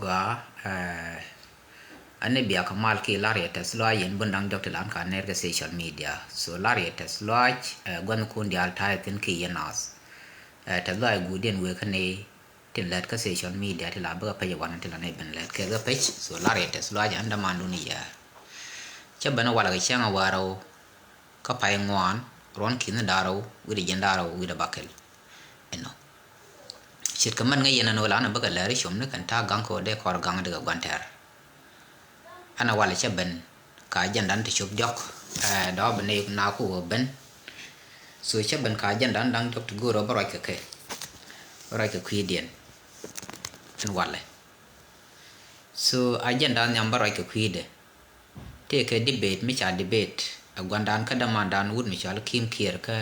gua ane biya kamal ki larieta sloa yen bundang dr lan ka nerga social media so larieta sloa gwan kun di alta tin ki yenas ta la gudin we kane tin lat ka social media ti la ba pa yawan tin la ne ben lat ke ga page so larieta sloa ya anda manduni ya chabana wala ga changa waro ka pai ngwan ron kin daro wi di jendaro wi da bakel eno shit kaman nga yena no la na ba ga lari shom ne kan ta gang ko de kor gang de ga gwanter ana wala chaben ka jandan te chop jok do bene na ku ben so chaben ka jandan dang tok go ro baro ke kwiedien en wala so agenda nyam baro ke kwiede te ke debate mi cha debate agwandan ka damandan wud mi cha kim kier ka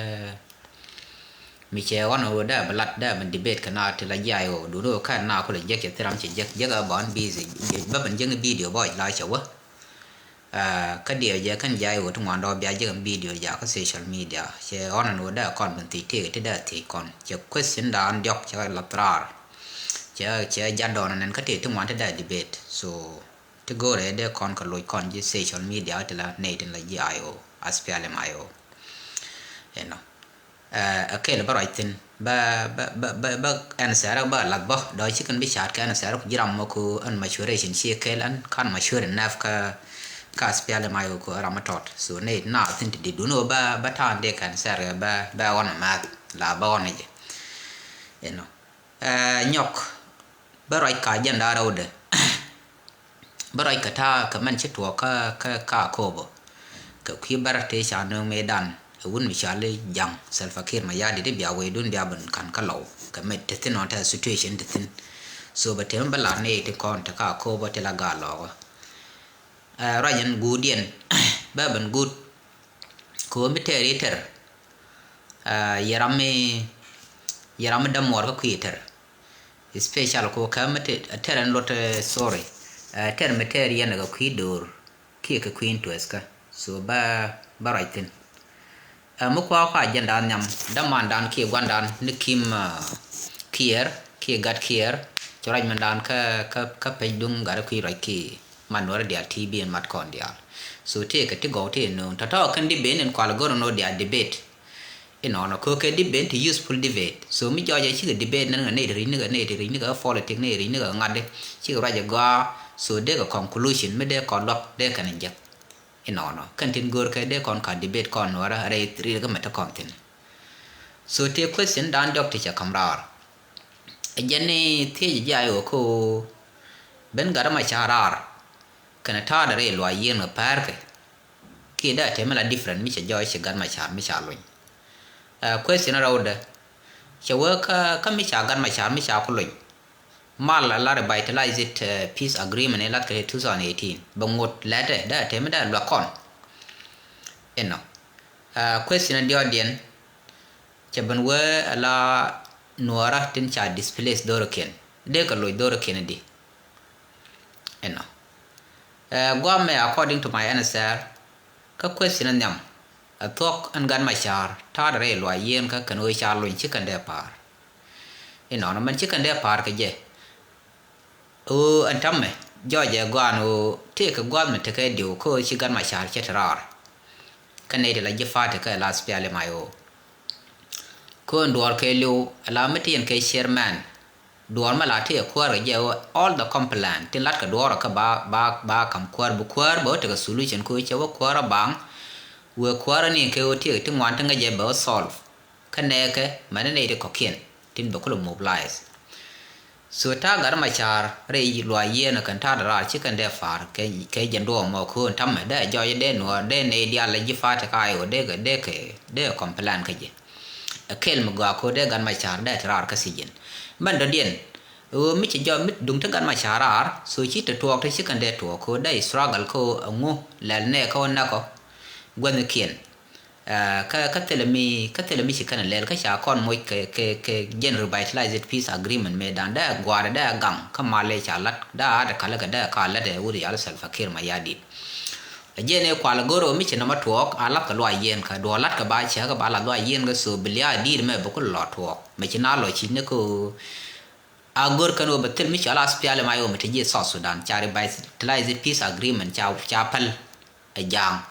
mi che wana da balat da ban debate kana te la jayo do do ka na ko le jek tiram che jek ga ban busy ba ban jeng video boy la chawa ka dia je kan jayo to ngando bia je video ja ka social media che wana no da kon ban ti te da ti kon che question dan jok cha la trar che jadon nan ka te to ngwan te da debate so to go re de kon ka loy kon je social media te la ne den la jayo aspiale mayo okay ba right tin ba answer ba lat ba do chicken bi chat ka answer ku jiram mo ku an maturation chi kelan kan mature naf ka spiale mayo ko ramatot so ne na tin ti du no ba ta de kan ser ba wana ma la ba wana je nyok ba right ka janda rawde ba right ka ta ka man chi to ka ko bo ka ki barate cha no medan wun mi chale jang salfakir ma yadi de biya we dun biya ban kan kalau ka met te no ta situation te tin so ba tem bala ne te kon ta ka ko ba te la galo rayan gudien ba ban gud ko mi te riter yarame da mor ka kwiter special ko ka mete teran lot sorry ter meter yana ga kwidor ki ka kwin to eska so ba raitin mukwa kwa agenda nyam damandan ki gwandan nikim kier ki gat kier choraj mandan ka pedung gar ki raki manwar dia tb en mat kon dia so te ka ti go te no tata kan di ben en kwal goro no dia debate no ko ke debate useful debate so mi joje chi debate nan ne ri ni ga politic ne ri ni ga ngade chi ga ga so de ga conclusion me de ko lok de kan njek no kan tin gor ka de kon ka debate kon wara re tri ga meta kon tin so te question dan doctor cha kamrar ajane te jayo ko ben garama charar kana ta da re lo yen ma parke ki da te mala different mi cha joy cha gan ma cha mi cha lo question around cha work ka mi cha gan ma cha ko lo mal la revitalize it peace agreement elat ke 2018 bangot lade da te meda lo kon question the audience chaban we ala nuara tin cha displace doroken de ka lo doroken di gwame according to my answer ka question nyam a talk an gan ma char ta re lo yen ka kan we cha lo chicken de par no man chicken de par ke je an tamme joje gwanu te ka gwan me te ka dio ko chi gan ma char chetrar kane de la jefate ka la spiale mayo ko ndor ke lu ala metien ke chairman dor ma la te ko re je all the complaint tin lat ka dor ka ba kam kwar bu kwar bo te ka solution ko che wo kwar bang we kwar ni ke o te tin wan tanga je ba solve kane ke manene de kokien tin ba ko mobilize so ta gar ma char re lo ye na kan ta ra chi kan de far ke jando mo ko tam da jo ye de no de ne dia la ji fa ta kai o de de complain ke je kel mo ga ko de gan ma char da tra ka si jin ban do dien mi chi jo mit dung ta gan ma char ar so chi ta to ta chi kan de to ko dai struggle ko ngu la ne ko na ko gwan kien ka telemi shi kana lel ka sha kon moy ke general revitalized peace agreement me dan da gwara da gam kamale cha lat da kala ga da kala da wuri al salfakir ma yadi jene kwal goro mi chena matwok alap ka lo yen ka do lat ka ba cha ka ba la lo yen ga so bilia di me bu ko lo twok me china lo chi ne ko agor kano batel mi chala spiale mayo mtiji South Sudan chari by utilize peace agreement cha pal ajang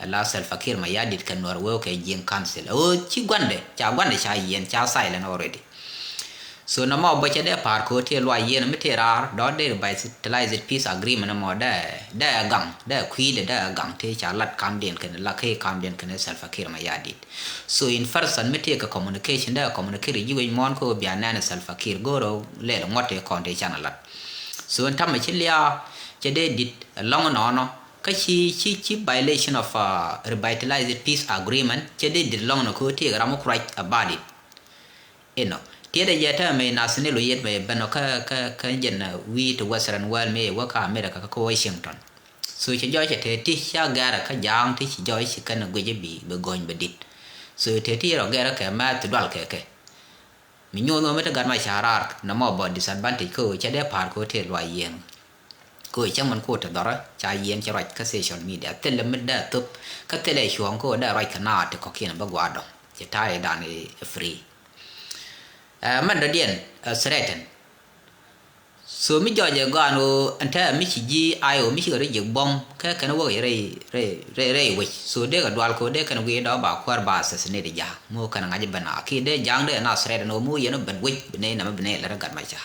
la Salva Kiir Mayardit kan norwo ke jing council o chi gwande cha yen cha silent already so na mo ba de par ko te lo yen mitera do de by utilize peace agreement mo da gang da kwi da gang te cha lat kam den kan la ke kam den kan Salva Kiir Mayardit so in first and mete ka communication da communicate yi mon ko biana Salva Kiir goro le ngote konte channel so tam ma chilia che de dit long no chi violation of revitalized peace agreement che de dit long no ko te gram right about it tiada jata me nasne lo yet me bano ka jenna we to western world me waka America ka Washington so che joy che ti sha gara ka jang ti joy chi kana gwe bi be goñ be dit so te ti ro gara ka ma to dal ke mi nyono me ta gar ma sharar na mo bo disadvantage ko che de par ko te lo yen ko chang man ko ta dara cha yen che right ka social media tele me da tup ka tele shuang ko da right kana te ko kin ba gwa do che tai dan free man da dien sreten so mi joje gano anta mi ji ayo mi re je bom ka kana wo re we so de ga dwal ko de kana we do ba kwar ba sa ne de ja mo kana ngaji bana ki de jang de na sreten no mu yeno ben we bene na bene la ga ma cha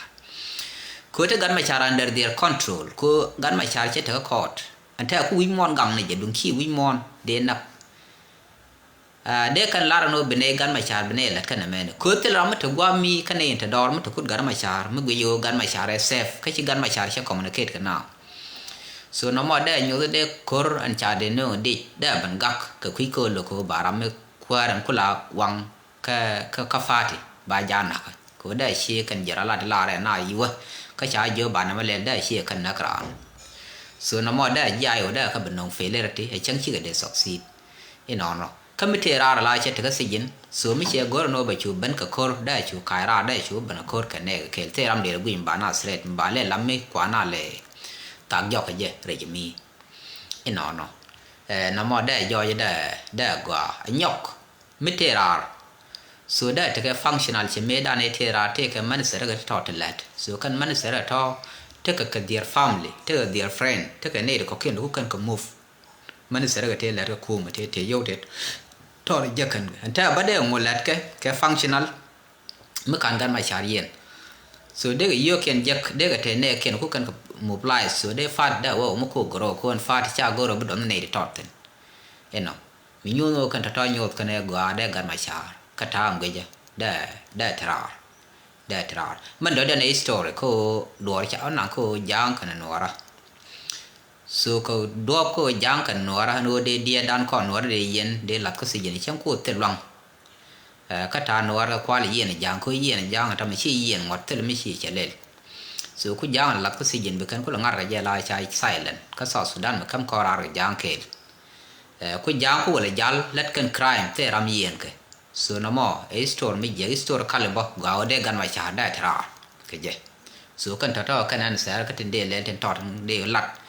ko te gan ma cha under their control ko gan ma cha che ta court anta ku wi mon gang ne je dun ki wi mon de na de kan lara no bene gan ma char bene la kan men ko te la mata gwa mi kan ne ta dor mata kut gan ma char mu gwe yo gan ma char safe ka chi gan ma char che communicate kana so no mo de nyu de kor an cha de no de da ban gak ka kwi ko lo ko baram me kwaran kula wang ka fati ba jana ko da shi kan jira la la re na yiwa ka cha jo ba na le da shi kan na kra so no mo da ja yo da ka ban no failure e chang chi ga de succeed no committee ra la che ta sijin so mi che gor no ba chu ban ka kor da chu kaira da chu ban kor ka ne ke te ram de gwin ba na sret ba le lam mi kwa na le ta gyo ka je re mi no na mo da jo je da gwa nyok mi te ra so da ta ka functional che me da ne te ra te ka man sera ga to let so kan man sera to te ka their family te their friend te ka ne ko ken ku kan ko move man sera ga te la ka ku ma te yo te tor jakan anta bade ngolat ke functional mekan gan ma charien so de yo ken jak de ga te ne ken ku kan mobilize so de fat da wo mo ko gro ko fat cha goro budon ne torten mi nyuno kan ta nyot kan e gwa de gan ma char ka ta ngwe da trar man do de ne story ko do cha na ko jang kan nora so ko do ko jang kan nora no de dia dan ko nora de yen de la ko si yen chang ko te long ka ta nora kwa li yen jang ko yen jang ta mi chi yen ngot te mi chi chele so ku jang la ko si yen be kan ko ngar ga la cha silent ka South Sudan ma kam ko ra jang ke ku jang ko le jal let kan crime te ram yen ke so no mo e store mi je store kale bo ga de gan ma cha da tra ke je so kan ta kan an sa ka tin de le ten tot de lat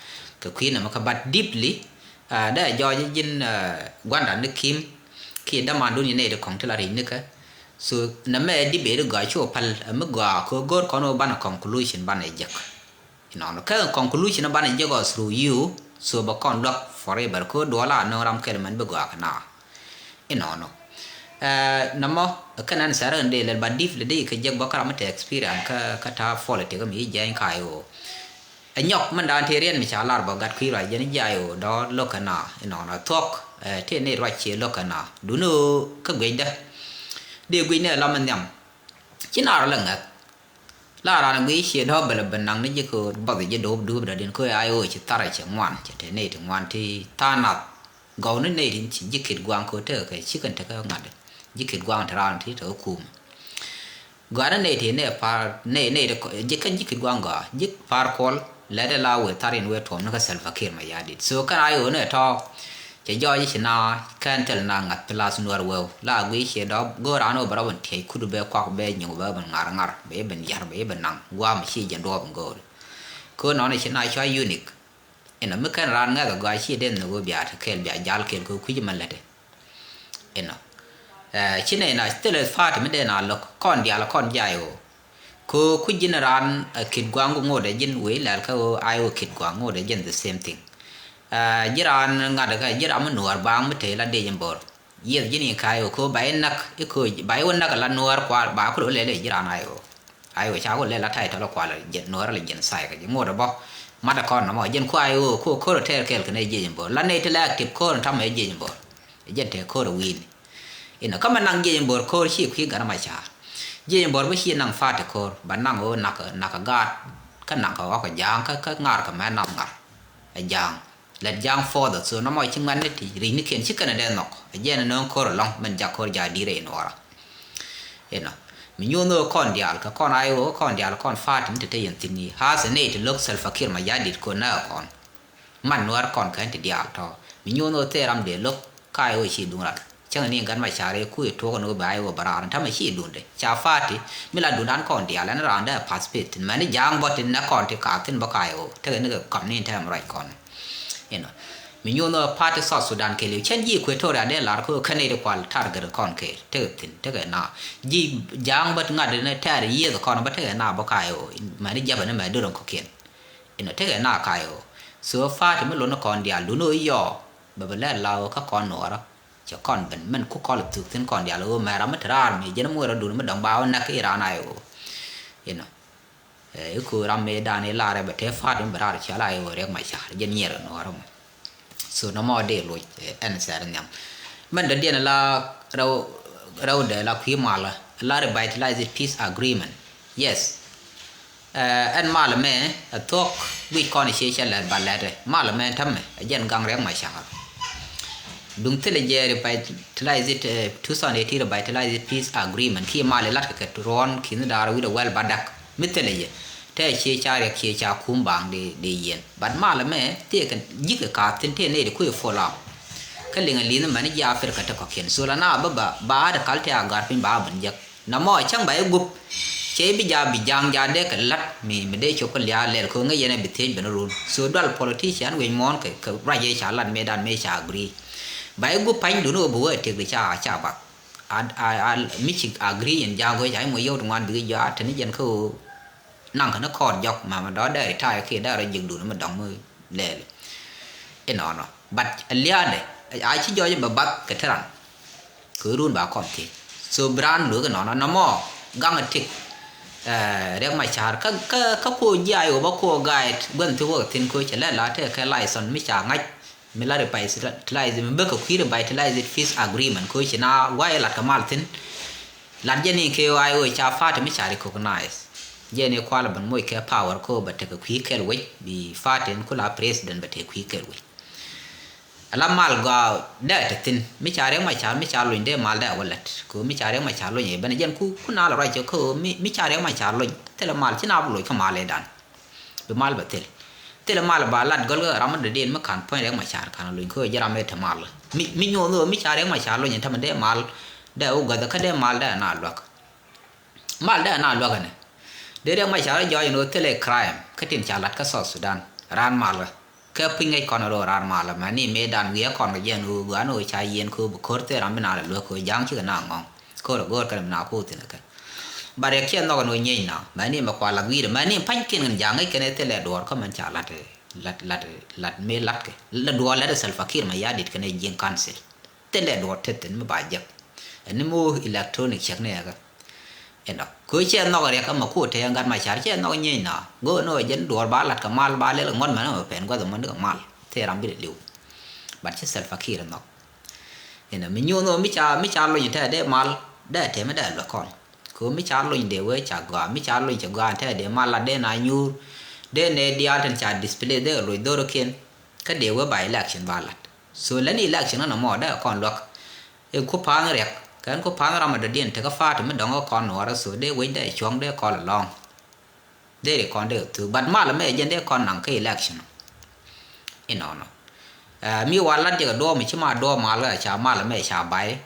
ka queen ma ka bat deeply da jo jin gwanda ne kim ki da man dun ne de kong tla ri ne ka so na me di be ga cho pal ma ga ko gor ko no ban conclusion ban e jak no ka conclusion ban e go through you so ba kon lock forever ko dola no ram kel man be ga kana no namo kanan saran de le ba dif le de ka jak ba kara ma te experience ka ta folite ka mi jain kai o nyok man dan te rien mi cha lar ba gat kwi ra yen ja yo do lokana na tok te ne ra che lokana du no ka gwe da de gwe ne la man nyam china la nga la ra na gwe che do ba ban nang ne je ko ba je do du ba den ko ai o che tara che ngwan che te ne te ngwan ti ta na go ne ne din chi jikit gwang ko te ka chi kan ta ka ngad jikit gwang ta ran ti to kum gwa ne te ne par ne de jikan jikit gwang ga jik par kol la de la we tarin we tom na Salva Kiir Mayardit so kan ayo ne to che jo ji na kan tel na ngat plus nuar we la gwi che do go rano bra won te kudu be kwa be nyu ba ban ngar be ben yar be ben nang gwa ma chi jen do ban go ko no ne china chwa unique ena me kan ran nga ga chi den no go bia ta kel bia jal kel ko kuji man la de chine na tele fat me de na lo kon dia la kon ja yo ko ku jinaran kid gwangu ngode jin we la ka ayo kid gwangu de jin the same thing jiran ngada ka jiram nuar bang mete la de jambor ye jini kayo ko bay nak ko bay won nak la nuar kwa ba ko le le jiran ayo cha ko le la tai to la kwa la jen nuar le jen sai ka ngoda bo mada kon no jen ko ayo ko ter kel ne je jambor la ne te la active ko tam e je jambor jen te ko win ina kama nang je jambor ko chi ku ga ma cha je jambor ba chi nang fa te ko ba nang o nak ga ka nak ko ka jang ka ngar ka ma nam ngar jang let jang for the so no mo chi ngan ne ti ri ni ken chi kana de nok je na no ko long man ja ko ja di re no ra ina mi nyu no kon dial ka kon ayo kon dial kon fa tin te yen tin ni ha se ne te lok sel fakir ma ya dit ko na kon man nuar kon kan ti dial to mi nyu no te ram de lok kai o chi dung ra chang ni gan ma cha re ku to ko no ba yo bara ran ta ma chi dun de cha fa ti mi la dun dan kon dial na ran da participate man ni jang bot tin na kon ti ka tin ba kai o te ne ko kom ni ta ma right kon mi nyu no party South Sudan ke le chen yi ku to ra de la ko khane de kwal tar gar kon ke te tin te ga na ji jang bat ngad ne ta ri ye ko na ba te na ba kai o ma ni ja ba ne ma do ron ko ken te ga na kai o so fa ti me lo no kon dia lu no yo ba ba la la ka kon no ra cha kon ben men ku ko le tu tin kon dia lo ma ra ma tra mi je na mo ra du ma dong ba na ke ra na yo ku ra me da ne la re ba te fa ti ba ra cha la yo re ma cha je ni ra no ra so no more de lo en sa nyam man da dia la raw de la kwi mala la revitalize peace agreement yes en mala me a talk we conversation la balade mala me tamme jen gang rek ma sha dung tele je revitalize 2018 revitalize peace agreement ki mala lat ka ron kin da wi da wel badak mitele je te che cha re che cha kum bang de yen bad mala me te kan yik ka tin te ne de ku fola ka linga lin man ya afrika ta ko ken so la na ba da kalte agar pin ba ban jak na mo chang ba gup che bi jang ja de ka lat mi me de cho ko ya le ko nga yene bi te ben run so dal politician we mon ka ra ye cha lan me dan me cha agree ba gup pain du no bo te bi cha ba mi chi agree yen ja go ja mo yo ngwan bi ya te ni jen ko năng cái nó còn dọc mà đó để thay khi đó là dừng đủ nó mà đóng mới lệ cái nó bắt lia này ai chỉ do cho bắt cái thằng cứ luôn bảo còn thì so brand nữa cái nó mò găng ở thịt để mà chả các cô dạy của bác cô guide bên thứ quốc thiên cô chỉ là thế cái lại son mới chả ngay mới là được bài lại mình bước cái quý được bài lại peace agreement cô chỉ na quay là cái mal tin làm gì nên kêu ai ơi cha phát thì mới chả được recognize jene kwala ban moy ke power ko batte ko kwikel we bi faten ko la president batte kwikel we ala mal ga da tin mi chare ma cha lo inde mal da walat ko mi chare ma cha lo ye ban jen ku na la ra ko mi chare ma cha lo tele mal ci na lo ko male dan be mal batel tele mal ba lat gol ga ram de den ma kan point rek ma char kan lo ko jara me te mal mi nyo no mi chare ma cha lo yen tam de mal da o ga da ka de mal da na lo ne để mà chả là do những cái crime cái tiền trả lát cái South Sudan ran mal cái pin ngay con rồi ran mal mà ni me dan vía con cái dân u gán ôi trái yên khu bực khort thế ram bên nào lừa khu giang chứ cái nào ngon khu là gor cái nào khu thế này bà để kia nó còn nuôi nhảy nào mà ni mà qua là gì mà ni phanh kia ngân giang ấy cái này thế là đồ có mình trả lát me lát cái là đồ là self fakir mà ya dit cái này giang cancel thế là đồ thế thế mà bài giặc anh mua electronic chắc này cái eno ko che no ga ka ma ku te ngan ma char che no nyi na go no jen dor ba lat ka mal ba le ngon ma no pen go mo ga mal te ram bi liu ba che sel fakir no eno mi nyu no mi cha lo te de mal de te ma de lo kon ko mi cha lo de we cha ga mi cha lo cha ga te de mal la de na nyu de ne dia tan cha display de lo do ken ka de we ba election ba lat so la ni election no mo da kon lo e ku pa ngrek kan ko pa ra ma de den te ka fa te ma dong ko no ra so de we de chong de ko la long de kon de tu ban ma la me jen de kon nang ke election ino no mi wa la de do mi chi ma do ma la cha ma la me cha bai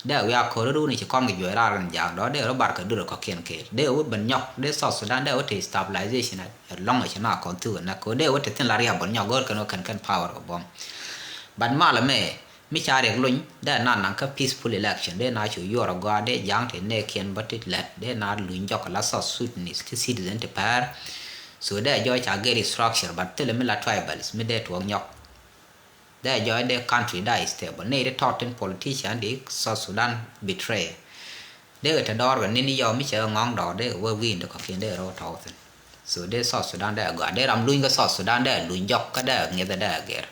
de we a ko ru ni chi kon ge yo ra ran ja do de ro bar ka du ko ken ke de u ban nyok de South Sudan de o te stabilization long chi na kon tu na ko de o te tin la ria ban nyok go kan power ko bom ban ma la me มิชาเรียกลุยได้นานนังก็ peaceful election ได้นาชูยูรกว่าได้ยังถึงเนเคียนบัติเล็ดได้นาลุยจอกลัสซสุดนิสที่ citizen ที่แพ้ส่วนได้ย่อยจากเกริ structure บัตเตลไม่ละ tribals ไม่ได้ถ่วงยอกได้ย่อยได้ country ได้ stable ในได้ทอดถึง politician ที่ South Sudan betray ได้ก็จะดอร์วันนี้นิยมไม่เชื่ององดอได้ว่าวินได้ก็เขียนได้เราทอดส่วนได้ South Sudan ได้ก็ได้รำลุยก็ South Sudan ได้ลุยยอกก็ได้เงี้ยได้เกอ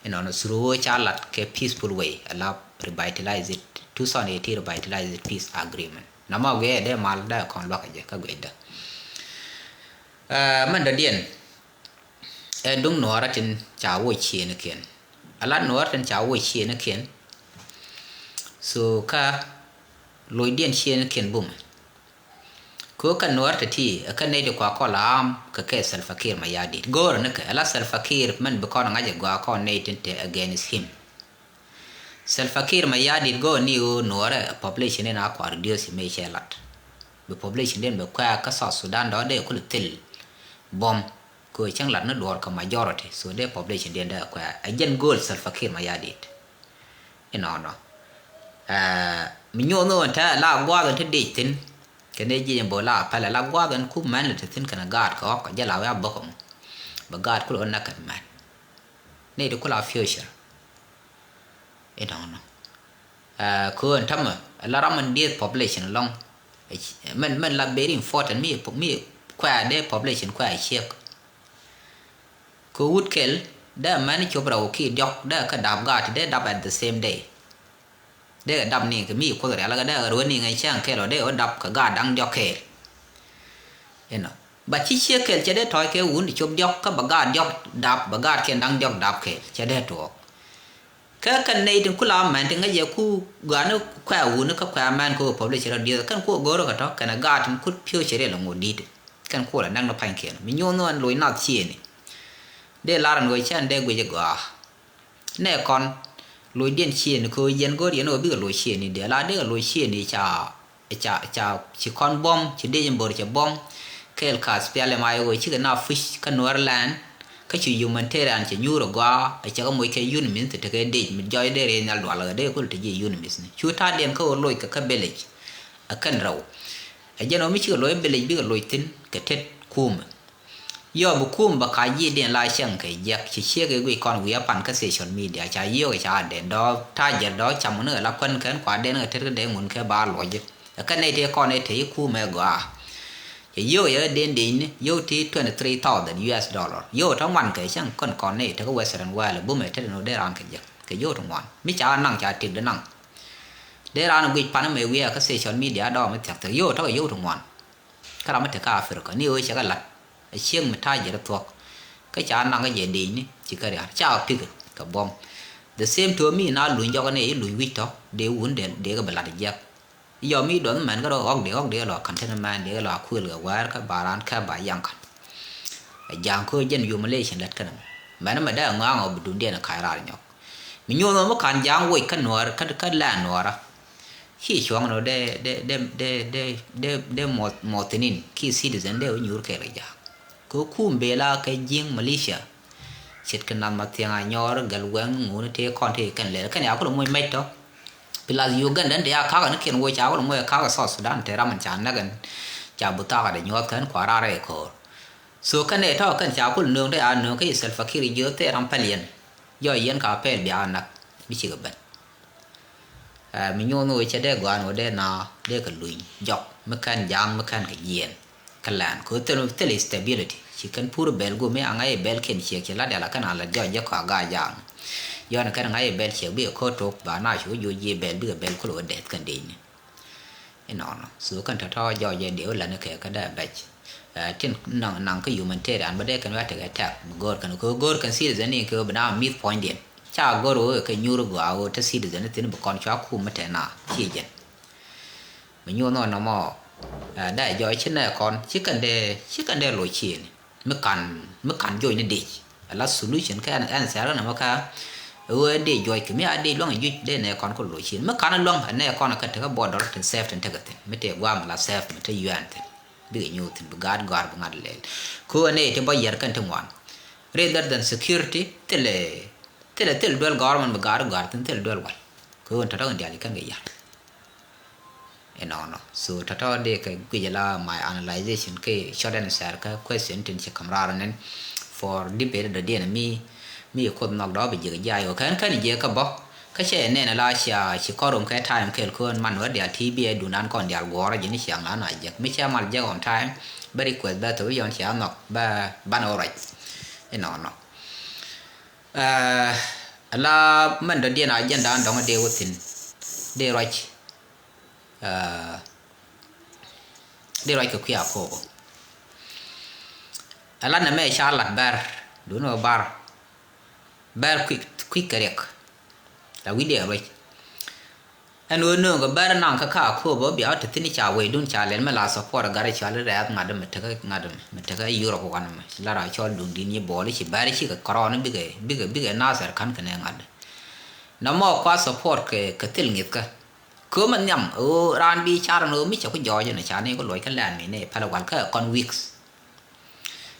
through chalat ke peaceful way allow revitalize it 2018 revitalize it peace agreement nama we de mal da kon lo ka je ka gweda man da dien dung no ratin cha wo chi ne ken ala no ratin cha wo chi ne ken so ka loi dien chi ne ken bum ko kan no rata ti kan ne de kwa ko lam ka ke Salva Kiir Mayardit gor ne ka ala Salva Kiir man be ko ngaje gwa ko ne tinte against him Salva Kiir Mayardit go ni no ra population ne na ko reduce me chelat be population den be kwa ka South Sudan do de ko til bom ko chang lat na dor ka majority so de population den da kwa again goal Salva Kiir Mayardit no mi nyo no ta la gwa ga te de tin cái này gì em bảo là phải là qua gần khu man là thực cái gạt có giờ là bọc không bà gạt cũng là cái man này được là future ấy đó nó cứ thăm là ramen đi population long mình là very important mi qua để population qua chiếc cứ hút kel đã mình chụp đầu khi dọc đã cái đạp gạt để đạp at the same day để đậpนี่ก็มีคนอะไรแล้วก็ได้รู้นี่ไงช่างแค่เราได้ดับก็กาดังยอกแค่เห็นเนาะบัดชี้เชี่ยแค่จะได้ถอยแค่หุ่นชมยอกก็บักกาดยอกดับบักกาดแค่ดังยอกดับแค่จะได้ถูกก็กันในถึงคุลามมันถึงไงจะคู่กานแค่หุ่นก็แค่มันคู่พอเลยเชื่อเดียวกันคู่โกรก็ท้อกันกาดถึงคู่เพียวเชื่อเรื่องงูดีกันคู่ละนั่งเราพังแค่มีโยนนลอยนัดเชี่ยนี่ได้ลารันไว้เช่นได้กุยจะกว่าแน่ก่อนลอยเดียนเชียนคือเย็นก็เรียนว่าบี้กับลอยเชียนนี่เดี๋ยวลาเด็กลอยเชียนนี่จะชิคอนบอมชิเดียนบอร์จะบอมเคลคาสเปียเลมาโอ้ยชิกันน่าฟิชกันนัวร์แลนด์ก็ชิยูมันเทเรนจะยูโรกว่าไอ้เจ้าก็มวยแค่ยูนิมิสแต่แค่เด็กมันย่อยได้เรียนยัลดัวเลยเด็กก็เลยจะยูนิมิสนี่ชูท่าเดียนเขาลอยกับเบลจกันเราไอ้เจ้าเราไม่เชื่อลอยเบลจบี้กับลอยตินกับเท็ดคูมย่อบุคุมบักขายยี่เดียนลายเชิงไก่ยักษ์เชี่ยกับกุยคอนวิยปันก็เซชันมีเดียชายเยี่ยวกับชาเด่นดอถ้าเย็นดอจำมันเนอรับคนแค่ขวาเด่นเทก็เด่นหมุนแค่บาลอยยึดแล้วก็ในเดียคอนในที่คู่แม่กว่าเยี่ยวเยอะเด่นดินเยี่ยวที่$23,000 USเยี่ยวทั้งวันไก่ช่างคนก่อนในที่ก็เวสเทิร์นเวลบุ้มเอเทนโนได้ร้านกันยักษ์ก็เยี่ยวทั้งวันมิจานั่งจ่าติดนั่งได้ร้านกุยปันไม่เวียก็เซชันมีเดียดอไม่จักแต่เยี่ยวเท่ากับเยี่ยวทั้งวันก็เราไม่ถือกาฟิรก็นี่เอ้ยเชื่อกันละเชี่ยงมันท่าเยอะตัวcái cha năng cái gì đi nhỉ chỉ cái đấy cha pig cái bom the same to me na lùi cho cái này lùi vít đó để uống để cái bật lại giặc giờ mi đoán mình cái đó ông để là container man để là khui lửa quá cái bà ran cái bà giang khui dân dùng Malaysia đặt cái này mà đã ngang ở bên đồn là khai ra nhỉ mình nhớ nó mất khán giang quay cái nồi cái làn nồi đó khi xuống nó để một tin khi citizen để ở nhiều cái nàyก็คุ้มเบลาcáiยิงมาเลเซียเช็ดกันนำมาเทียงยอร์กัลเวงงูนี่เทคอนเทกันเลยกันยาก็ลงมวยไม่ต่อเวลาอยู่กันนั้นเดี๋ยวข้าวกันเขียนไว้จ้าก็ลงมวยข้าวกับซอสสุดานแต่รามันจานนักกันจ้าบุตรก็ได้ยอดกันขวาราเร่คอส่วนกันเนี่ยถ้ากันจ้าก็เนืองได้อ่านเนืองก็อิสระฟักคีรีเยอะแต่รำเปลี่ยนย่อยเย็นกับเปลี่ยนเบียร์นักไม่ใช่กับมันมีโยนไว้จะได้กว่าโนได้นาได้กันลุยยอกเมื่อกันยางเมื่อกันกับเย็นkalan ko tele stability chikan puro belgo me angai bel ken che che la dala kana la jo je ka ga yang yo na kana ngai bel che bi ko to ba na chu yo ye bel bi bel ko lo det kan din no so kan ta to jo ye dio la na ke ka da ba tin nang ko human te an ba de kan wa te attack gor kan si de ni ko ba na mid point din cha goro ka nyuru go a o ta si de ne tin ba kon cha ku ma te na chi je me nyo no moได้ย่อยเช่นนั้นก่อนชิกันเดลอยเชียนเมื่อกันย่อยนี่ดีแล้ว solution แค่อันเสียแล้วนะว่าค่ะเดย่อยคือไม่ได้ล่วงยุ่ยได้ในก่อนก็ลอยเชียนเมื่อกันล่วงในก่อนก็ถือว่าบอดถึงเซฟถึงเท่ากันไม่ได้ว่ามันละเซฟมันจะยืนถึงดื้อยูถึงบุกาดกวาดบุกาดเลยคืออันนี้ที่บ่อยกันทั้งวัน rather than security เท tel dual government gar tel dual wal ko on tata ndiali kan ya no so tata de ka gujala my analyzation ke short answer ka question tin che kamra nen for debate the dia mi ko nok do be je ja yo kan je ka bo ka che ne na la sha chi ko rom ka time ke ko man wa dia tb du nan kon dia gora je ni siang na je mi cha mal je on time very quick ba to yon cha nok ba no right no la man do dia na agenda ndong de wotin de right de right ko kya ko ala na me sha lat bar du no bar quick correct la video right anh no ga bar nan ka ko bo bi out tini cha we dun cha len ma la support ga re cha le rat ngadam me ta ga europe wan ma la ra chol dun din ye bol chi bar chi ka corona bi ga na sar kan kan ngad na mo kwa support ke til ngit ka ko man nyam ran bi cha no mi cha ko jo je na cha ne ko loy kan lan mi ne pala wal ka con weeks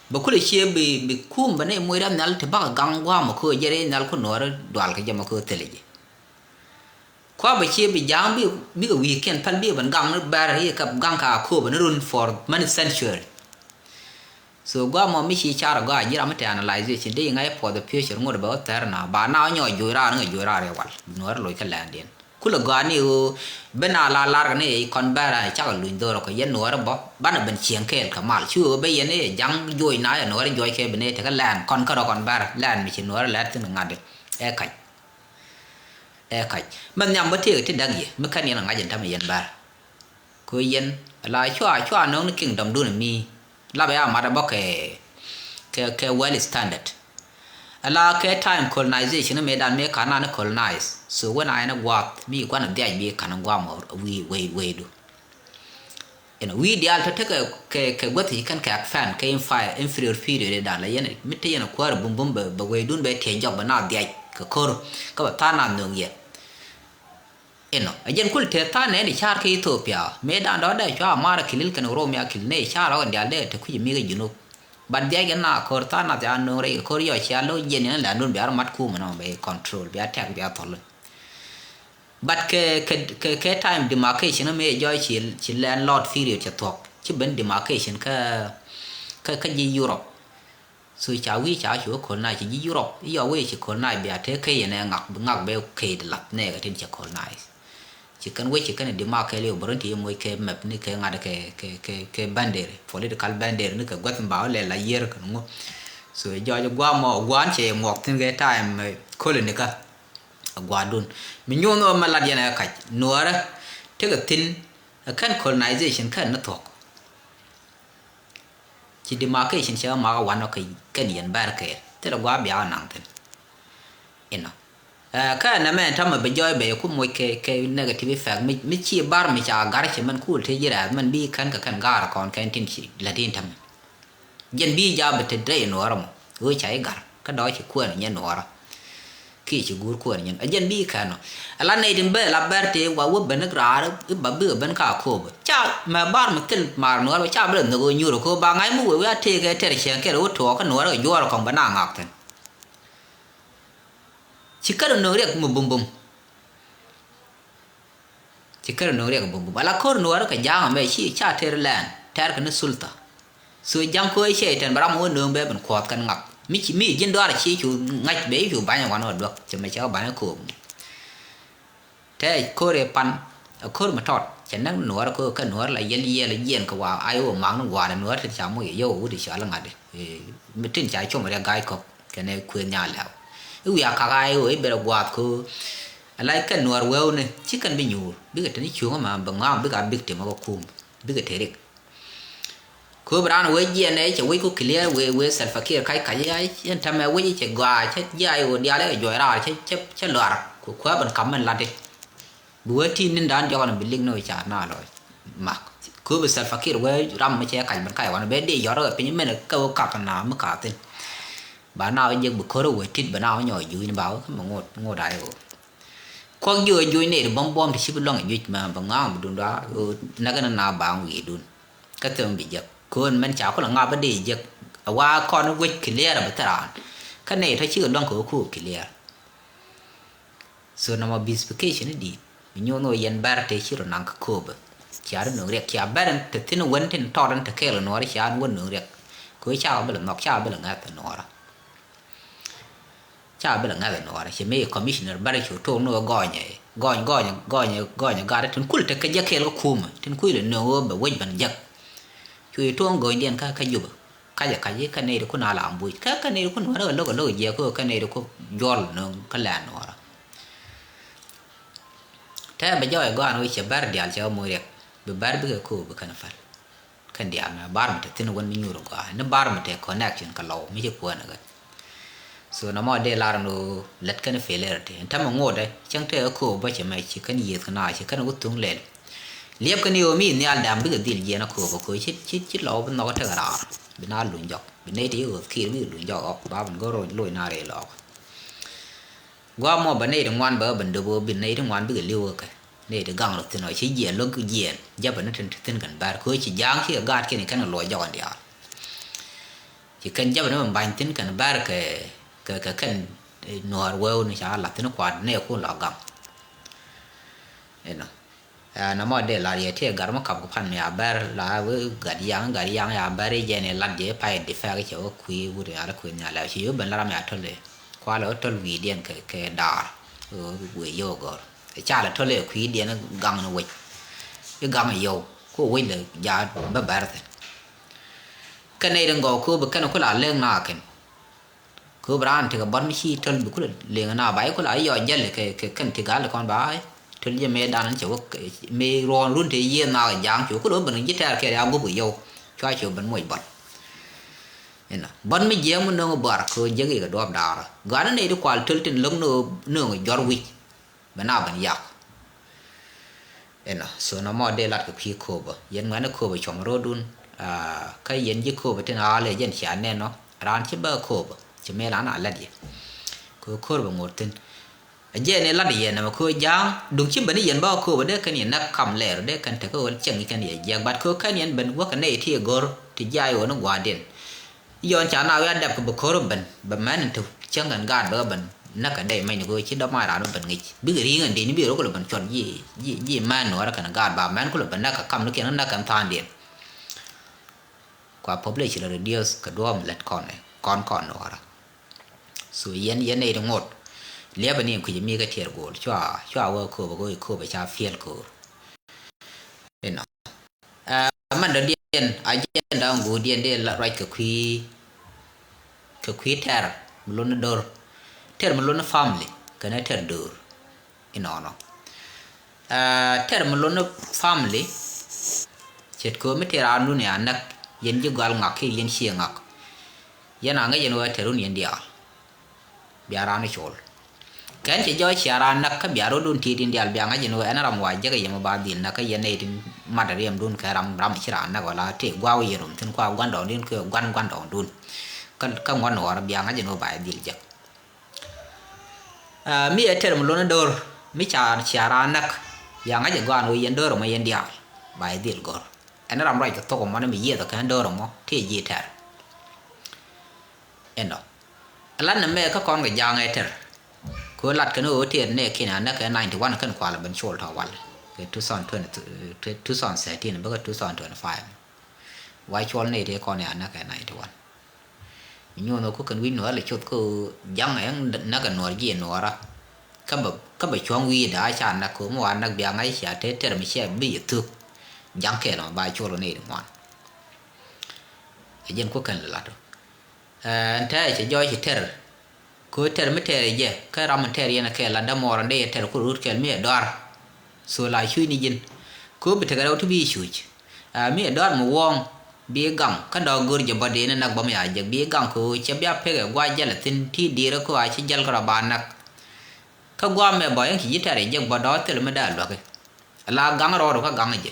ba ku le chi bi kum ba ne mo ram nal te ba gang wa mo ko je re nal ko no ra dwal ka je ma ko teleje qua bởi chia bị giang bị cái weekend pan bị vẫn gang nó ba rồi cái gang cả khu vẫn run for many century so qua mà mình chỉ cha rồi qua chỉ làm cái analyze chỉ để ngay for the future ngồi bảo ter na bà nào nhỏ dối ra rồi vậy nó rồi cái land điện cú là qua nhiều bên nào la cái này còn ba rồi chắc là lùn đôi rồi cái dân nó rồi bảo ban là bên chiang kẹt cả mal chưa bây giờ này giang dối nãy nó rồi dối cái bên này thì cái land còn cái đó còn ba land mình chỉ nó rồi land thì nó ngắt được cái kai man nyam bati ti dagi mekan yana ngajen tam yen bar ko yen la chwa no ni kingdom dun mi la ba ma da boke ke well standard ala ke time colonization me dan me kana na colonize so when I na wat mi kwa na dia bi kana gwa mo we do we dial to take ke gwati kan ka fan ke inferior period dan la yen mi te yana kwar bum ba we dun be te job na dia ka kor ka ba ta na nung ye ajen kul te ta ne ni char ke Ethiopia me dan do da cha mara kilil kan Oromia kil ne char on dia de te ku mi ga junu bad dia ga na kor ta na ja no re kor yo cha lo jen ne la nun biar mat ku no be control bi attack bi atol but ke time demarcation me jo chi landlord period cha tok chi ben demarcation ka ji Europe so cha wi cha chu ko na chi Europe yo we chi ko na bi ate ke ne ngak be ke de lat ne ga tin cha ko na chỉ cần quay chỉ cần đi mark cái liều bਰਨ thì mỗi cái map ní cái ngada cái bandere political bandere ní cái quát bảo là year cái đúng không rồi do qua mò quán chỉ một cái time colony cả qua đun mình nhung nó mà là gì này cái nua đó thế cái tin cái colonization cái nó thuộc chỉ demarcation chỉ mà cái one cái niên ba cái thế là qua biểu năng thế ka na men tam be joy be ku mo ke negative effect mi chi bar mi cha gar che man ku te jira man bi kan ka kan gar kon kan tin chi la din tam jen bi ja be te dre no ram wo chai gar ka do chi ku ne no ra ki chi gur ku ne jen bi ka no ala nei din be la ber te wa wo be na gra ba be ben ka ko cha ma bar mi tel mar no ra cha be no nyu ro ko ba ngai mu we te ke te chen ke ro to ka no ra yo ra kon ba na ngak ten chỉ cần nói được một bum chỉ cần nói được bum ala kor nói cái giang mà chỉ cha Thailand thar cái nó sulta so giang ko ai chơi trên baram muốn đường bé mình quạt căn ngọc mi dân đó là chỉ chủ ngay bé chủ bán nhà quán ở được chỉ mấy cháu bán của thế kore pan kor mà thọt chẳng năng nói ko cái nói là yên cái vào ai ở mang nó qua nói thì cháu mới yêu thì cháu là ngặt đi mình tin trái cho mà ra gai cọc cái này khuyên nhà lão uy akagai oi bera guat ko alai kan nuar well ne chicken bi nyur bi ga tani chunga ma banga bi ga victim ko kum bi ga terik ko bran we je ne che we ko clear we self care kai ai en tama we che gwa che jai o dia le jo ra che lar ko kwa ban kam man la de bu ti nin dan jo na biling no cha na lo ma ko bi self care we ram ma che kai ban kai wan be de yo ro pe ni men ko ka na ma ka tin bà nào anh bực khơi rồi thịt bà nào nhỏ dưới báo mà ngồi đại rồi khoan dưới này bom thì chỉ biết lo ngay mà bằng ngang đun đó nó cái nào bảo gì đun cái thường bị giật con mình cháu có là ngao vấn đề giật qua con nó quay clear là bất tàn cái này thấy chưa đang có khu clear so na ma bifurcation di nyono yen barte chiro nang ko ba chiar no rek chia baran te tin won tin toran te kelo no ri chia won no rek ko cha ba nok cha ba nga ta no ra cha ba nga ta no ra che me commissioner bare chu to no gonya ga tin kul te ka je kelo kuma tin kul no ba wen ban jak chu to go ndien ka yu ka je ka ne ko na la ambu ka ne ko no ra lo je ko ka ne ko jol no ka la no ra ta ba joy go an wi che bar dial che mo rek be bar be ko be kan fal kan dial na bar mate tin won ni nyuro go na bar mate connection ka law mi je ko na ga so na mo de lar no let kan failure te ta mo ngode chang te ko ba che mai chi kan yi kana chi kan utung le liep kan yo mi ni al dam be dil je na ko ko chi law ben no ta ra be na lu njok be ne ti yo ki mi lu njok ba ban go ro lo na re lo gwa mo ba ne de ngwan ba ban de bo bin ne de ngwan be liu ka ne de gang lo tin no chi je lo ku je ja ba ne tin kan bar ko chi jang chi ga ke ni kan lo ja wan dia chi kan ja ba ne ban tin kan bar ka kan nor wo ni cha la tin kwa ne ko la gam eno na mo de la ye te gar mo kap ko pan ya bar la we ga yang ya bar je ne la je pa de fa ke o ku wu de ala ku nya la chi yo ban la ma to le qua lỡ trôi vì điện cái đà quỷ vô rồi cha là trôi lệ quý điện nó găng nó quỷ cái găng này vô cô quỷ là giá bắp bát rồi cái này đừng có cô bực cái nó có là lên nào cái cô brand thì cái bánh chi trôi bực cô lên nào bãi cô lại giờ dân là cái thì gái là con bãi trôi giờ mẹ đàn nó chịu mẹ ron luôn thì yên nào giang chịu có đối bình nhất là cái áo bự vô cho chịu bánh mùi bật ban mi je mo no bar ko jegi ga do dara gana ne do kwal tultin long no jorwi bana ban yak so no mo de lat ko pi ko ba yen ngana ko ba chom rodun ka yen ji ko ba tin ale yen cha ne no ran chi ba ko ba chi me la na la di ko ba ngotin je ne la di yen ma ko jang dung chi ban yen ba ko ba de kan yen nak kam le de kan ta ko cheng kan ye je bat ko kan yen ban wa kan ne ti gor ti jai wo no gwa den yon cha na ya dap ko ko ban ba man tu chang an ga ba ban na ka dai mai ni go chi da ma ra no ban ngi bi ri ngan de ni bi ro ko ban chon yi man no ra kan ga ba man ko ban na ka kam no ken na kan tan de kwa population reduce ka do am let kon no ra so yen ne de ngot le ba ni ku mi ka tier go chwa wa ko ba cha fiel ko eno man da dien a jen da ngu dien de la right ka kwi ter mulon dor ter mulon family kana ter dor inono ter mulon family chet ko mi ter anu ne anak yen ji gal ngak yen shi ngak yana nga yen wa terun yen dia biara ni chol kan che jo chiara nak ka biaro dun ti din dial bianga yen wa ana ram wa jaga yema ba din nak yen ne din madariam dun ka ram chira na wala te gwa wi rum tin kwa gwan do din ko gwan do dun kan ngwan no ara bianga yen ba dil jak mi eter mo lona dor mi chiara nak bianga je gwan wi yen dor ma yen dia ba dil gor ana ram rai ka to ko ma mi ye da kan dor mo te ji tar eno alan me ka kon ga jang eter ko lat kan o te ne kina na ka 91 kan kwala ban chol ta wal ke 2017 ba ka 2025 wai chol ne de kon ya na ka 91 nyo no ko kan wi no le chot ko jang en na ka no ji no ra ka ba chong wi da cha na ko mo an nak bia ngai cha te ter mi che bi tu jang ke no ba chol ne de mon e jen ko kan la do ta che jo che ter ko ter mi ter je ka ram ter yana ke la da mor de ter ko rut kel mi dor so la chui ni jin ko bi te ga to bi chui mi dor mo wong bi gam ka do gur je bade na nak bam ya je bi gam ko che bia pe ga gwa je la tin ti di ra ko a chi jal ko ba nak ka gwa me bo yan ki ter je bo do te me da lo ke la gang ro ka gang je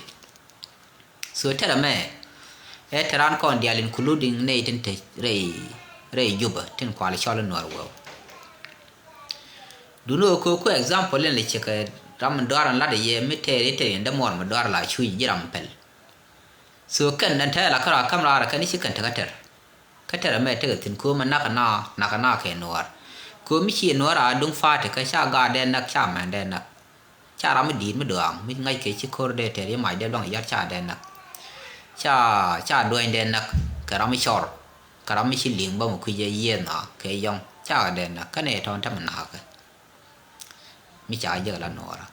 so ter me e teran kon dial including ne tin te re juba tin kwala chola no wo duno ko example le cheka ram doran la de ye mitere te nda mor ma dor la chui jiram pel so kan nan ta la kara kamra kan shi kan ta kater me te tin ko man naka na ke nor cô mi chi nó ra đúng pha thì cái cha gà đen nặc cha mèn đen nặc cha ra mới đi mới được mới ngay cái chiếc cột để thì mày đem lòng yết cha đen nặc cha đuôi đen nặc cái ra mới chọt cái ra mới chi liềng bao một quy dây yên nọ cái dòng cha đen nặc cái này thon thầm nặc mi cha giờ là nó ra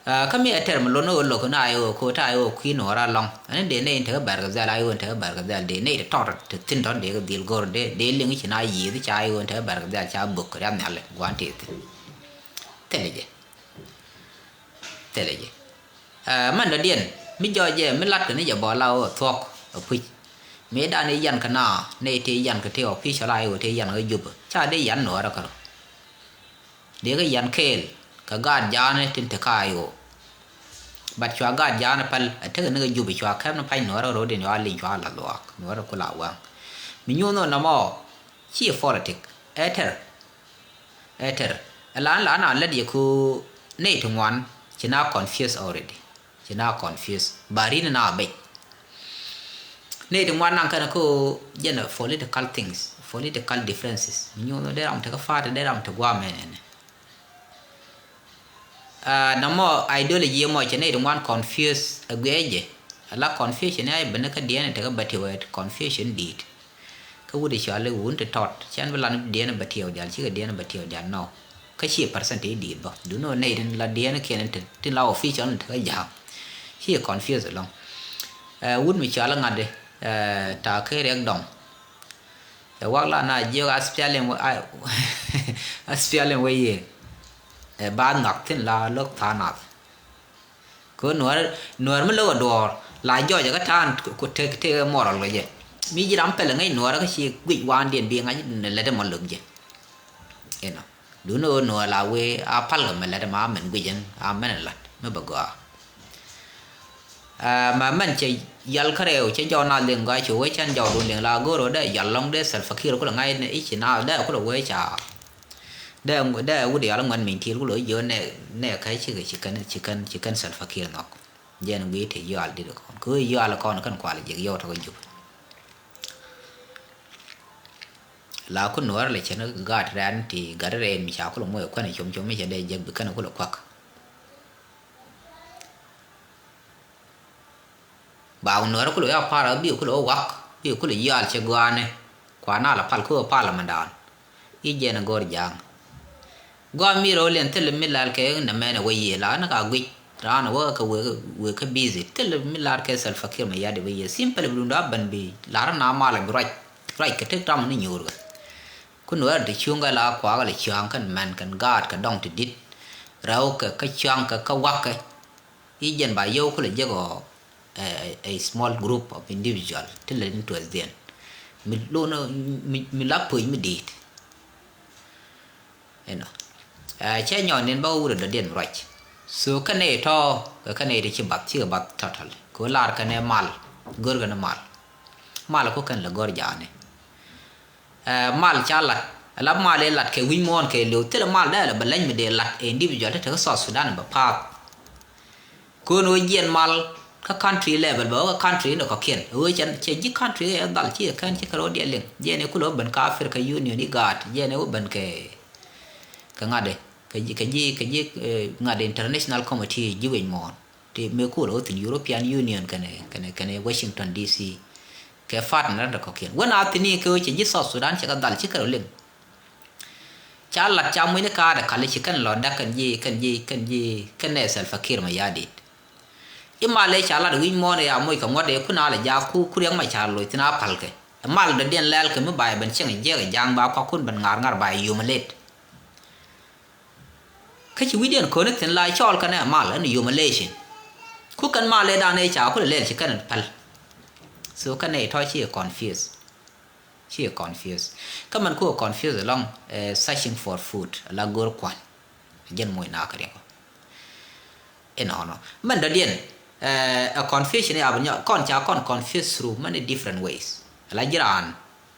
kami ater malono lo kana ayo ko ta ayo kwino ra long ane de ne inte bar ga zala ayo inte bar ga zal de ne tor tin don de dil gor de lingi china yi de cha ayo inte bar ga zal cha buk ra nale gwanti teleje man da dien mi jo je mi lat ne ja bo lao thok pui me da ne yan kana ne te yan ka te official ayo te yan ga jub cha de yan no ra ka de ga yan kel ka gad jane tin te kayo bat chwa gad jane pal te ne ju bi chwa kam na pai no ro de no ali chwa la lo no ro kula wa mi nyu no na mo chi politic ether la na la di ku ne to wan china confused already china confused bari na be ne to wan nan kana ko jena political things political differences mi nyu no de ram te ka fa de ram te gwa men namo ideology mo chene dum one confuse agweje la confusion ai bana ka diana ta bati wet confusion dit ka wudi chale wun te tot chan bala diana bati o jan chi ka diana bati o jan no ka chi percent e dit ba du no nei den la diana ken te la official ta ja chi confuse long wud mi chala ngade ta ke rek dom wala na je aspialen we ba ngọc thiên là lúc thà nạp cứ nuôi mới lâu đùa lại do cái than của thế mỏ rồi vậy mi chỉ đắm phải là ngay nuôi đó cái gì quỵ quan điện biếng ấy là để một lượng vậy em nào đúng nuôi là we apal cái mình là để mà mình quỵ chân mình là mới bực gà mà mình chỉ yal khare chỉ cho nó liền gọi chú ấy chân giàu luôn liền là gỗ rồi đấy yal long đấy sản phẩm kia cũng là ngay này ít chỉ nào đấy cũng là we chả đây udah orang man minti lu yo ne kai chicken sal fakir nok jen wi te yo al di ko ko yo al ko kan kwal je yo to ju la ku nuar le chen gat ran ti garre mi cha ko mo ko ne chom mi je de je bi kan ko kwak ba nuar ko ya para bi ko wak bi ko yo al che gwane kwa na la pal ko pal mandan i je na gor jang go mi ro len tel mi lal ke na mena we la na ka gwi ra na wa ka we ka busy tel mi lal ke sal fakir ma ya de we simple blunda ban bi la na ma la right ke tek tam ni nyur ga ku no de chunga la kwa ga le chang kan man kan gad ka dong ti dit rau ka chang ka wak ka i jen ba yo ko le je go a small group of individual tel into as then mi lo no mi la pu mi dit eno che nhỏ nên bao được điện right số cái này to cái này thì chỉ bắt chưa bắt total có là cái này mal gor cái này mal có cần là gor giá này mal cha là mal là cái win mon cái liều tức là mal đây là bên lên mình để là individual thế cái South Sudan là part có nói diện mal các country level bảo các country nó có kiện chân chỉ country ở đó chỉ cái rồi điện liền giờ này cũng là bên Africa Union đi gạt giờ này cũng bên cái ngade cái ngade international committee UN mon thì me ko lo tin European Union cái Washington DC cái phát nó được có kiện when out ni cái chỉ South Sudan chỉ cần dal chỉ cái liền cha là cha mới ka da kale chỉ cần lo da cái này self fakir mà ya dit imale cha la win mon ya moi ka ngode kuna la ja ku yang mai cha lo tina pal ke mal da den lel ke me bai ban cheng je ga jang ba ko kun ban ngar bai yumalet cái chỉ video nó connect lại cho cái này mà là nhiều Malaysia cứ cần mà lên đàn này cháu có thể lên chỉ cần pal số cái này thôi chỉ là confuse các bạn cũng confuse along searching for food là gor quan dân mùi nào cái đấy nó mình đã điền confusion này à nhở con cháu con confuse through many different ways là jiran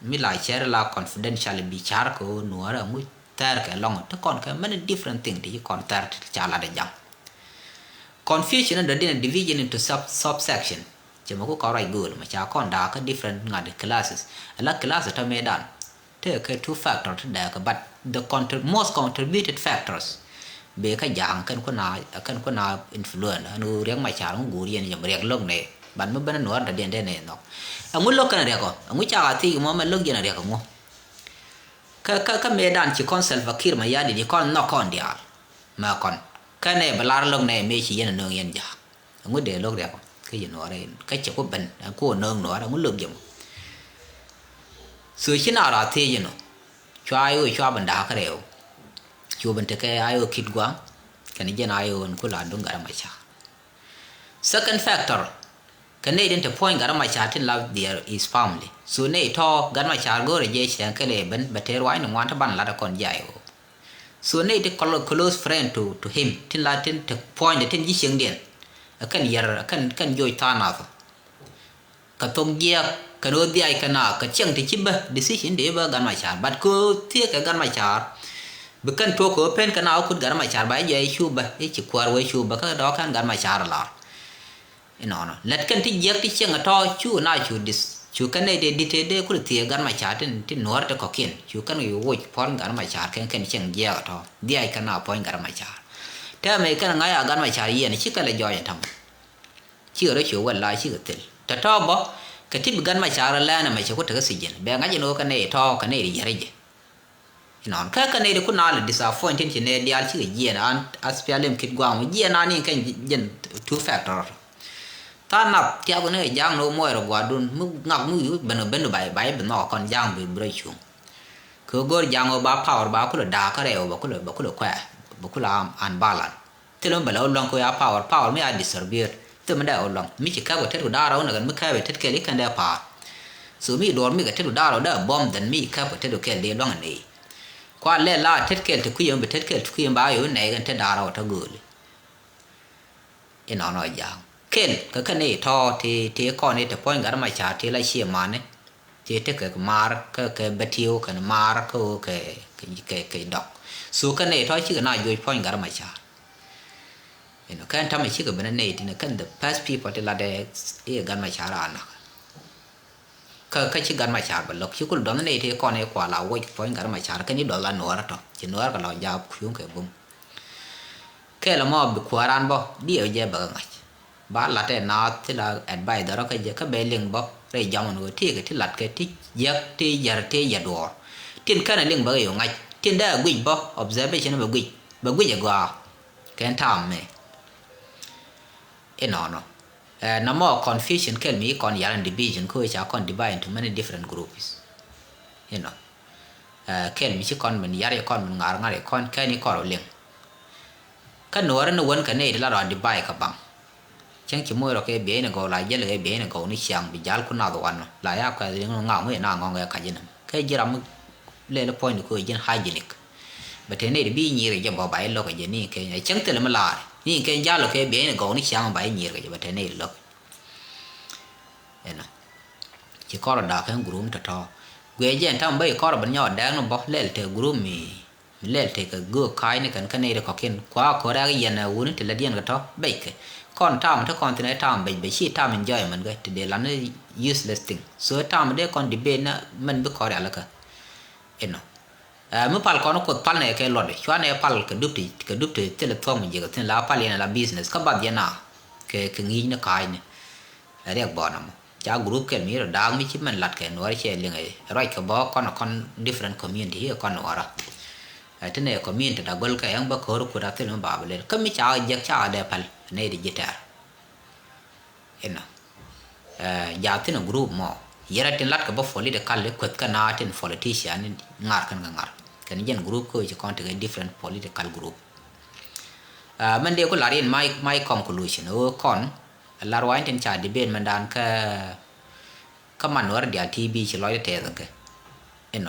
mi lại share là confidential bị char ko nuara ở mũi cái long nó còn cái many different thing thì còn tar chala de jam confusion and the division into subsection chỉ mà có right good mà cha con đã cái different ngade classes là class ta medan thế cái two factor thế đấy but the most contributed factors be cái dạng kan ko na influence anu riang mai cha ngu ri ni riang lok ne ban mo ban no da den den ne no angu lok kan riang ko angu cha ti mo ma lok jena riang ko ka medan ci kon Salva Kiir ma yadi di kon no kon dia ma kon ka ne balar lok ne me ci yen no yen ja angu de lok riang ko cái gì nó đây cái chỗ có bệnh của nương nó đang muốn lượm dùng sự chỉ nào là thế gì nó cho ai ơi cho bệnh đá cái đều cho bệnh cái ai ơi kít quáng cái này dân ai ơi cũng là đúng cái mà cha second factor cái này đến the point cái mà cha thì là there is family so này to cái mà cha go rồi dễ xem cái này bệnh bạch ruồi nó ngoan thằng bạn là còn dài so này thì close friend to him thì là đến the point để đến giếng điện kan joy tana ka tong dia ka no dia kana ka chang ti chiba decision de ba gan ma char bat ko tie ka gan ma char be kan to ko pen kana ko gan ma char ba je shuba e chi kwar we shuba ka do kan gan ma char la ino no let kan ti jek ti chang to chu na chu chu kan ne de dite de ku tie gan ma char tin nor te ko kin chu kan yo wo pon gan ma char kan chang dia to dia kana pon gan ma char thế mấy cái ngày ở gần mà chạy gì này chỉ cái là do vậy thôi chỉ ở đó chỗ gần lại chỉ cái tiền ta to bó cái tiếp gần mà chạy là này mà chỉ có thể cái gì vậy bé ngay nó cái này to cái này thì gì nó cái này thì cũng nói là disappointed thì này đi ăn chỉ cái gì anh aspialem kit quang gì anh này cái dân two factor ta nạp theo cái này giang nó mồi rồi qua đun mức ngọc mức bên bài bên nọ còn giang bị bơi chuồng cứ gọi giang ở ba power ba cũng là đá cái đều ba cũng là khỏe bukula unbalance telom bala long ko ya power me a distribute te manda long mi ci ka ko tetu daro na gan mi ka be tet ke likan da pa so mi dor mi ga tetu daro da bomb dan mi ka ko tetu ke le long ni kwa le la tet ke te ku yom be tet ke ku yom ba yo ne gan te daro ta gul ino no ya ken ka ka ne to ti ko ne te point gar ma cha ti la chi ma ne ti te ke mar ka betio kan mar ko ke dok so cái này thôi chứ cái nào vui point gara mai cha ino kan ta mai chứ cái bên này thì nó kan the past people thì là để gan mai cha ra na cái chứ gan mai cha bật lộc chứ cũng đó này thì con này quả là vui point gara mai cha cái này đó là nổ ra thôi chỉ nổ cái lò dao khuôn cái bung cái là mà bị quả ran bo đi ở dưới bờ ngay ba là thế nào thì là advice đó cái bê linh bo rồi dòng người thì cái lật cái thì giờ đùa tiền cái này linh bờ ở ngay tiền đó là quỷ bo observation là quỷ là qua cái tham này nó nó more confusion cái mi còn yaran division ko cha còn divide into many different groups cái mi chỉ còn mình yare còn mình ngar còn cái này còn liền cái nửa nó vẫn cái này là rồi divide các bạn chẳng chỉ mua rồi cái bé này gọi là giờ cái bé này gọi nó sang bị giáo con nào đó ăn lại áp cái nó ngạo mới nào ngon cái gì cái gì làm lên là point của dân hygienic but thế này bị nhiều rồi giờ bài lo cái gì này cái chẳng thể là mà làนี่cái giá là cái bé này còn nó sang bài nhiều cái but thế này lo chỉ có là đào cái group thật to quê dân thằng bây có là bên nhỏ đáng nó bóc lên từ group mi lên từ cái group cái này cái này là có kiên quá có ra cái gì nào uống thì là điên cái đó bây cái con thamถ้า con thì này tham bây bây chỉ tham enjoy mình cái thì để là nó useless thing so tham để con debate nó mình biết có ra là cái มื่อพัลก่อนก็พัลเนี่ยแค่หลอดช่วงนี้พัลก็ดุบที่เทเลทอมมันเยอะที่แล้วพัลเนี่ยละ business ก็บัดยันน่ะแค่งี้นะกายเนี่ยเรียกบ่อนะมั้งจากกลุ่มแค่มีเราดังมีชิมันหลัดแค่หน่วยเช่นเรื่องไอ้ไรก็บอกก่อน different community ก่อนว่าที่เนี่ย community ดับเบิลก็ยังบอกเขารู้กุฎาที่มันบาปเลยก็มีชาวยักษ์ชาวเดียพัลในดิจิทัลยาวที่หนึ่งกลุ่มมั้งยาที่ลัดก็บอก political เลยขุดกันนาที่ politician งานกันkan jen group ko je kon te different political group man de ko larin my conclusion o kon larwa inten cha debate man dan ka manwar dia tv che loy te ke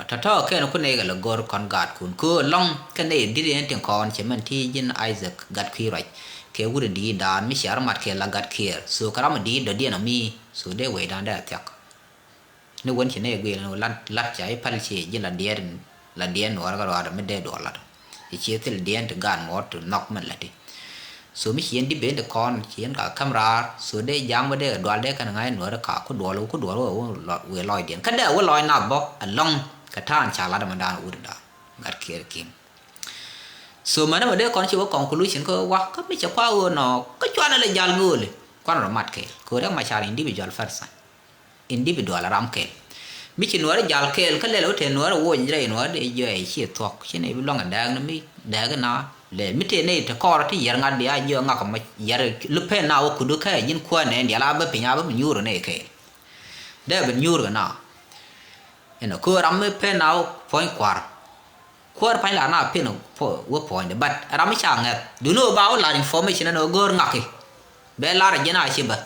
ta to ke no ko ne ga gor kon gat kun ko long ka ne di den ten kon che man ti jin Isaac gat ki right ke wuri di dan mi shar mat ke la gat kier so karam di do di na mi so de we dan da tak ne won che ne gwe no lat chai pal che jin la dia là điên nó cái đó mới để đổ là thì chia thì điên thì gan mót thì nóc mình là đi số mấy chuyện đi bên được con chuyện cả camera số đây giang với đây đoàn đây cái này nó là cả có đổ luôn về lòi điện cái đấy có lòi nào bó long กระท่านชาลาดมันดานอุดดากัดเคียร์กิมส่วนมันมาเด็กก่อนชีวะของคุณลุชินก็ว่าก็ไม่จะคว้าเนาะก็ชวนอะไรยาลงูเลยก่อนเรามัดเกลก็เรื่องมาชาลินดิวิจุอลฟัร์สันอินดิวิดวลรำเกลมิชินวดยาลเกลก็เลยเราเทนวดวนใจนวดเยอะไอ้เชี่ยทอกเช่นไอ้ลองกันแดงนั่นไม่แดงกันนะเลยมิเทนี่ถ้าคอร์ที่ยังงัดเดียเยอะงักมายัดลุเพนเอาคุดูแค่ยินควันเนี่ยเดี๋ยวเราไปพิญญาไปมันยูร์เนี่ยเกลเดี๋ยวเป็นยูร์กันนะคือรำไม่เพนเอาพอยควาร์ไปแล้วนะเพนว่าพอยเนี่ยบัดรำไม่ช่างเงี้ยดูโน้บ่าวลาอินฟอร์เมชันนั่นก็งักเบลล่าเรจน่าชิบะ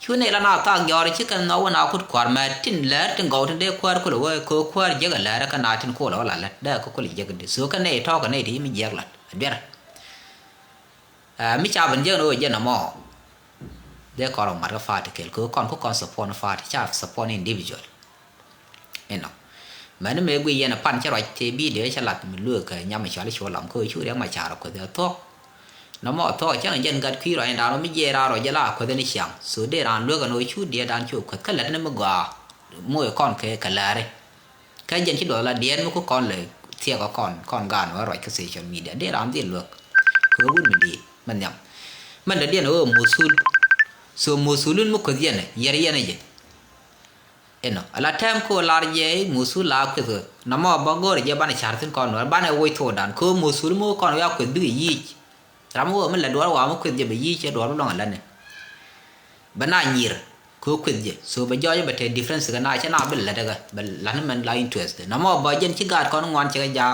ช่วยในละนาตากยอริชิกันนาวันอาคุดควาร์มาทินเล่ถึงเขาถึงได้ควาร์คุลว่าควาร์ยังกันแล้วกันนาทินโคแล้วละได้ก็คุลยังกันดิสู้กันในท่อกันในที่มียังละเบียร์มิชาบันยังโน้ยังน่ะมอเดี๋ยวก่อนมาร์กฟาติเกลคือก่อนพวกก่อนสปอนฟาติชาสปอนอินดิวิชวลเนาะมันไม่กุยยันพันจะรอยเทบีเดี๋ยวฉลาดมันเลือกยามไม่ชาลิชัวหลังคือช่วยเรื่องมาชาเราก็เดี๋ยวทอกน้ำมอทอจังยันกัดขี้รอยดานไม่เยราเราจะลาคนเดินช่างสุดเดรานเลือกกันโอ้ยชูเดียดานชูขัดขันแล้วนั่นมันก็มวยก้อนเคกันเลยแค่ยันที่โดนละเดียนมันก็ก้อนเลยเที่ยวก็ก้อนการว่าไรก็เสียชนมีเดียเดรานที่เลือกคือวุ่นมันดีมันยังมันเดียนมูซูลส่วนมูซูลุนมันก็เดียนเนี่ยยันเนี่ยเนาะalla time ko larje musul la ko nama bagor je bana chartin kon bana woi to dan ko musul mo kon ya ko bi yi ramu man la dor wa mo ko je bi yi che dor long la ne bana nyir ko ko je so ba joye ba te difference ga na che na bil la daga la man la interest nama ba jen chi gat kon ngwan che ja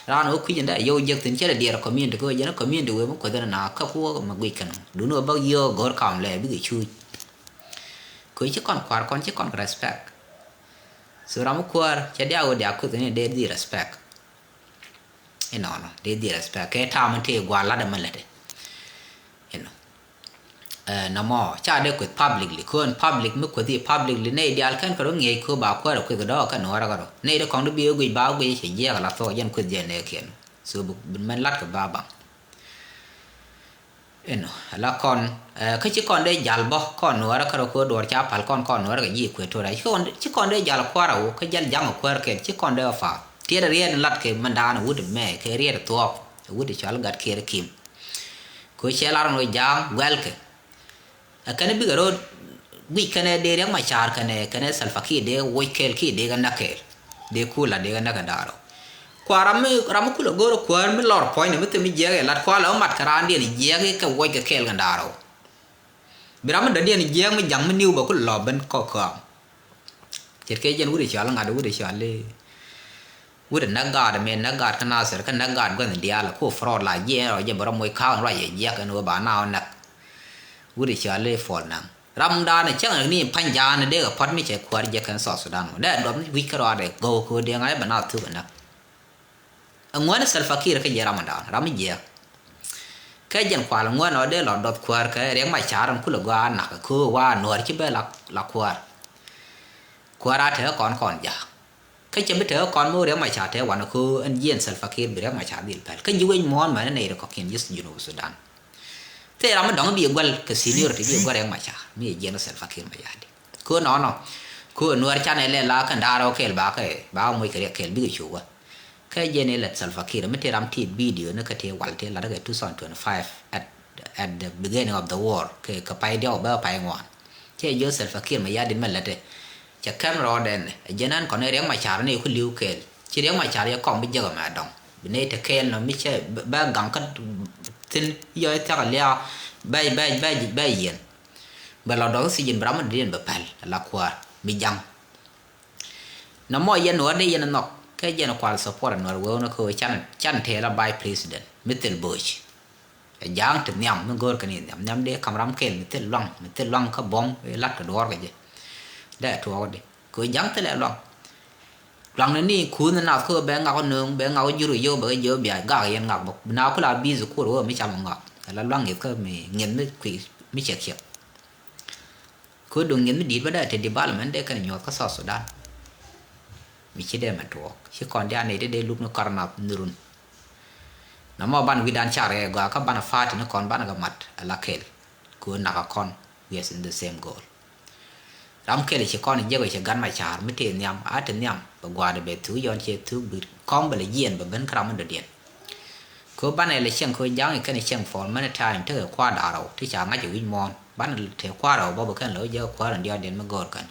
ran o ku jen da yo je tin che la der community ko je na community we mo ko da na ka ko ma gui kan du no ba yo gor kam le bi chu ko che kon kwar kon che kon respect so ramu kuar jadi aku dia aku ni dia di respect no dia di respect ke ta man te gwa la da man la de namo cha de ku publicly kon public mu ku di publicly nei dia kan ko ngi ko ba ko ko do ka no ra ko nei de kong du bi gui ba gui che je la so yan ku je ne ken so man lat ka ba ba la kon cái chiếc con đây gial bo con nữa ra cái đồ cha phal con nữa cái gì quên thôi đấy chiếc con đây gial qua rồi cái gial giang qua cái chiếc con đây phá tiệt riêng lát cái mình đan wood mẹ cái riêng tua wood cho nó gạt kia kim cái xe la rồi giang well cái này bây giờ week cái này để mà char cái này salfaki để weekend kia để cái nake để kula để cái nake đó ramu kula goro kwar mi lor point mi te mi jege lat kwa la mat karan dia ni jege ka woi ka kel gandaro biram da dia ni jege mi jang mi niu ba ku lo ben ko jet ke jen wuri chala ngada wuri chale wuri nagad me nagad kana ser kan nagad go ni dia la ko fraud la je ro je baro moi ka ra ye je ka no ba na nak wuri chale for nang ram da ni chang ni panja ni de ka pot mi che kwar je kan so sudan da dom wi ka ro de go ko de ngai ba na tu na ngwan salfakir ke jera mandan ram je ke jen kwal ngwan ode lo dot kwar ke reng ma charam ku lo ga na ko wa nor chi be la kwara the kon ja ke che be the kon mo reng ma cha the wan ko en yen salfakir be reng ma cha dil pel ke yuwen mon ma ne ro ko ken yus juno sudan te ram dong bi gwal ke senior ti bi gwar reng ma cha mi jen salfakir ma ya di ko no ko nor cha ne le la kan daro kel ba ke ba mo ke kel bi chu wa cái gen này là salfakir mới thấy làm thiệt video nó cái thế qual thế là cái 2025 at the beginning of the war cái bay đeo bao bay ngoan cái giờ salfakir mà gia đình mình là thế chắc camera đen gen anh còn riêng mà chả này cứ liu kêu chỉ riêng mà chả còn bây giờ mà đong bên này thì kêu nó mới chơi ba gắng cái tin giờ chắc là bay yên vàเราđó sử dụng bám mình điên bập là qua bị giăng nó mọi yên nữa đây yên nó cái gì nó quan support nó rồi nó coi chăn thế là by president Mitel Bush giang từ nhầm nó gọi cái này nhầm để cầm ram kêu Mitel Long cái bom lát cái đó cái gì để thua đi coi giang thế là Long này cuốn nào cứ bé ngáo nương bé ngáo dữ rồi bé dữ bị gà yên ngọc bọc nào cứ là bi rồi cô rồi mới chăm ngọc là Long nghiệp cái mình nghiền mới quỷ mới chết chết cứ đừng nghiền mới đi vào đây thì development để cái nhỏ cái sọt Sudan mi ci dem to ci kon dia ne de luk no karna nurun na mo ban widan chare go ka ban fati no kon ban ga mat ala kel ko na ka kon yes in the same goal ram kele che kon je che gan ma char mete nyam at nyam ba gwa de betu yon che tu bi kom bele yen ba ben kram de den ko banele chen ko jang ke ne chen for man time te kwa da ro ti cha nga je win mon ban te kwa ro ba ba kan lo je kwa ran dia den ma gor kan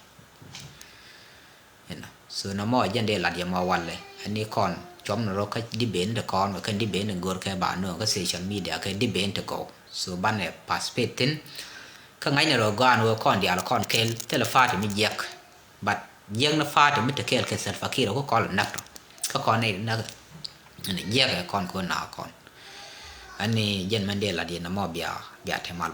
ena so na mo jen de la dia mo walle ani kon chom no ka di ben de kon ka di ben gor ka ba no ka social media ka di ben te ko so banne participate tin ka ngai ne ro gan wo kon dia la kon kel telefati mi jek bat jeng na fati mi te kel ke sel fakira ko kon nak ka kon ne na ne jek kon ko na kon ani jen mandela di na mo bia te mal